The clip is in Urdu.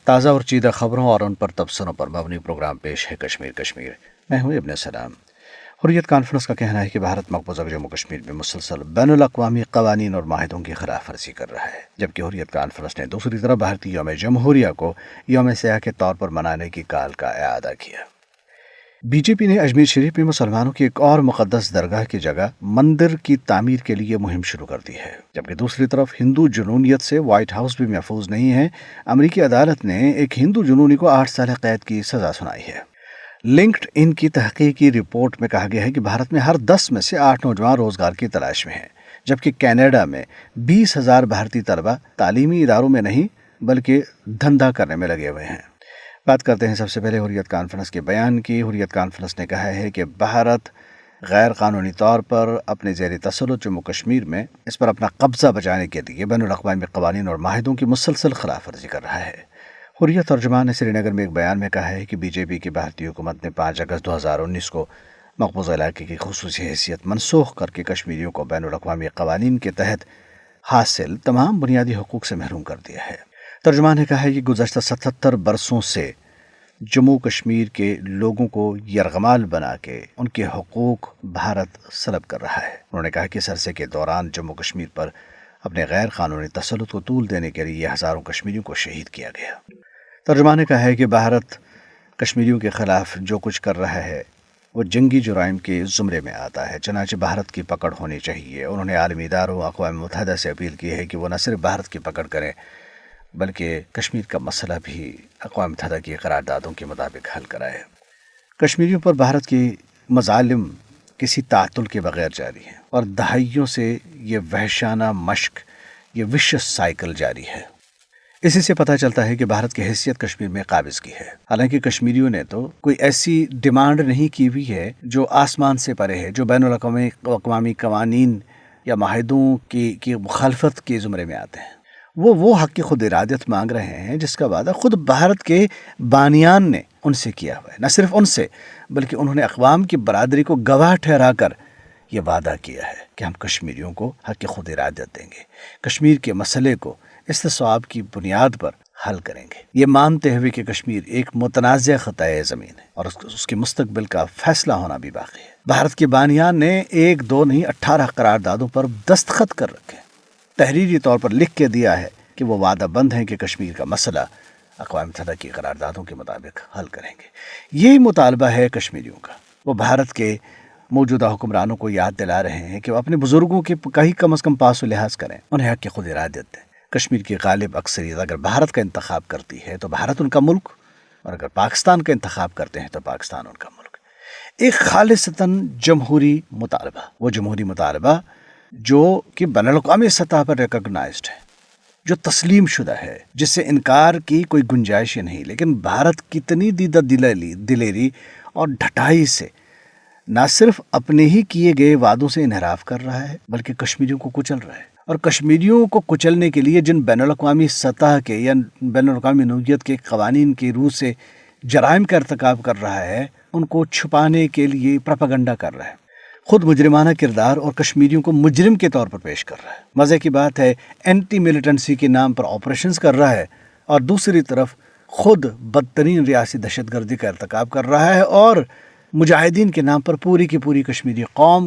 تازہ اور چیدہ خبروں اور ان پر تبصروں پر مبنی پروگرام پیش ہے کشمیر کشمیر۔ میں ہوں ابن سلام۔ حریت کانفرنس کا کہنا ہے کہ بھارت مقبوضہ جموں کشمیر میں مسلسل بین الاقوامی قوانین اور معاہدوں کی خلاف ورزی کر رہا ہے، جبکہ حریت کانفرنس نے دوسری طرف بھارتی یوم جمہوریہ کو یوم سیاہ کے طور پر منانے کی کال کا اعادہ کیا۔ بی جے پی نے اجمیر شریف میں مسلمانوں کی ایک اور مقدس درگاہ کی جگہ مندر کی تعمیر کے لیے مہم شروع کر دی ہے، جبکہ دوسری طرف ہندو جنونیت سے وائٹ ہاؤس بھی محفوظ نہیں ہے۔ امریکی عدالت نے ایک ہندو جنونی کو 8 سال قید کی سزا سنائی ہے۔ لنکڈ ان کی تحقیقی رپورٹ میں کہا گیا ہے کہ بھارت میں ہر 10 میں سے 8 نوجوان روزگار کی تلاش میں ہیں، جبکہ کینیڈا میں 20,000 بھارتی طلبہ تعلیمی اداروں میں نہیں بلکہ دھندا کرنے میں لگے ہوئے ہیں۔ بات کرتے ہیں سب سے پہلے حریت کانفرنس کے بیان کی۔ حریت کانفرنس نے کہا ہے کہ بھارت غیر قانونی طور پر اپنے زیر تسلط جموں کشمیر میں اس پر اپنا قبضہ بچانے کے لیے بین الاقوامی قوانین اور معاہدوں کی مسلسل خلاف ورزی کر رہا ہے۔ حریت ترجمان نے سری نگر میں ایک بیان میں کہا ہے کہ بی جے پی کی بھارتی حکومت نے 5 اگست 2019 کو مقبوضہ علاقے کی خصوصی حیثیت منسوخ کر کے کشمیریوں کو بین الاقوامی قوانین کے تحت حاصل تمام بنیادی حقوق سے محروم کر دیا ہے۔ ترجمان نے کہا ہے کہ گزشتہ 77 برسوں سے جموں کشمیر کے لوگوں کو یرغمال بنا کے ان کے حقوق بھارت سلب کر رہا ہے۔ انہوں نے کہا کہ اس عرصے کے دوران جموں کشمیر پر اپنے غیر قانونی تسلط کو طول دینے کے لیے ہزاروں کشمیریوں کو شہید کیا گیا۔ ترجمان نے کہا ہے کہ بھارت کشمیریوں کے خلاف جو کچھ کر رہا ہے وہ جنگی جرائم کے زمرے میں آتا ہے، چنانچہ بھارت کی پکڑ ہونی چاہیے۔ انہوں نے عالمی اداروں اقوام متحدہ سے اپیل کی ہے کہ وہ نہ صرف بھارت کی پکڑ کریں بلکہ کشمیر کا مسئلہ بھی اقوام متحدہ کی قراردادوں کے مطابق حل کرائے۔ کشمیریوں پر بھارت کی مظالم کسی تعطل کے بغیر جاری ہیں اور دہائیوں سے یہ وحشانہ مشق، یہ وشس سائیکل جاری ہے۔ اسی سے پتہ چلتا ہے کہ بھارت کی حیثیت کشمیر میں قابض کی ہے، حالانکہ کشمیریوں نے تو کوئی ایسی ڈیمانڈ نہیں کی ہوئی ہے جو آسمان سے پرے ہے، جو بین الاقوامی قوانین یا معاہدوں کی مخالفت کے زمرے میں آتے ہیں۔ وہ حق کی خود ارادیت مانگ رہے ہیں جس کا وعدہ خود بھارت کے بانیان نے ان سے کیا ہوا ہے۔ نہ صرف ان سے بلکہ انہوں نے اقوام کی برادری کو گواہ ٹھہرا کر یہ وعدہ کیا ہے کہ ہم کشمیریوں کو حق کی خود ارادیت دیں گے، کشمیر کے مسئلے کو استصواب کی بنیاد پر حل کریں گے، یہ مانتے ہوئے کہ کشمیر ایک متنازع خطۂ زمین ہے اور اس کے مستقبل کا فیصلہ ہونا بھی باقی ہے۔ بھارت کے بانیان نے 1 2 نہیں 18 قراردادوں پر دستخط کر رکھے، تحریری طور پر لکھ کے دیا ہے کہ وہ وعدہ بند ہیں کہ کشمیر کا مسئلہ اقوام متحدہ کی قراردادوں کے مطابق حل کریں گے۔ یہی مطالبہ ہے کشمیریوں کا۔ وہ بھارت کے موجودہ حکمرانوں کو یاد دلا رہے ہیں کہ وہ اپنے بزرگوں کے کہیں کم از کم پاس و لحاظ کریں، انہیں حق کی خود ارادیت دیں۔ کشمیر کی غالب اکثریت اگر بھارت کا انتخاب کرتی ہے تو بھارت ان کا ملک، اور اگر پاکستان کا انتخاب کرتے ہیں تو پاکستان ان کا ملک۔ ایک خالصتاً جمہوری مطالبہ، وہ جمہوری مطالبہ جو کہ بین الاقوامی سطح پر ریکگنائزڈ ہے، جو تسلیم شدہ ہے، جس سے انکار کی کوئی گنجائش ہی نہیں، لیکن بھارت کتنی دیدہ دلیری اور ڈھٹائی سے نہ صرف اپنے ہی کیے گئے وعدوں سے انحراف کر رہا ہے بلکہ کشمیریوں کو کچل رہا ہے۔ اور کشمیریوں کو کچلنے کے لیے جن بین الاقوامی سطح کے یا بین الاقوامی نوعیت کے قوانین کی روح سے جرائم کا ارتکاب کر رہا ہے، ان کو چھپانے کے لیے پروپیگنڈا کر رہا ہے، خود مجرمانہ کردار اور کشمیریوں کو مجرم کے طور پر پیش کر رہا ہے۔ مزے کی بات ہے اینٹی ملیٹنسی کے نام پر آپریشنز کر رہا ہے اور دوسری طرف خود بدترین ریاسی دہشت گردی کا ارتکاب کر رہا ہے اور مجاہدین کے نام پر پوری کی پوری کشمیری قوم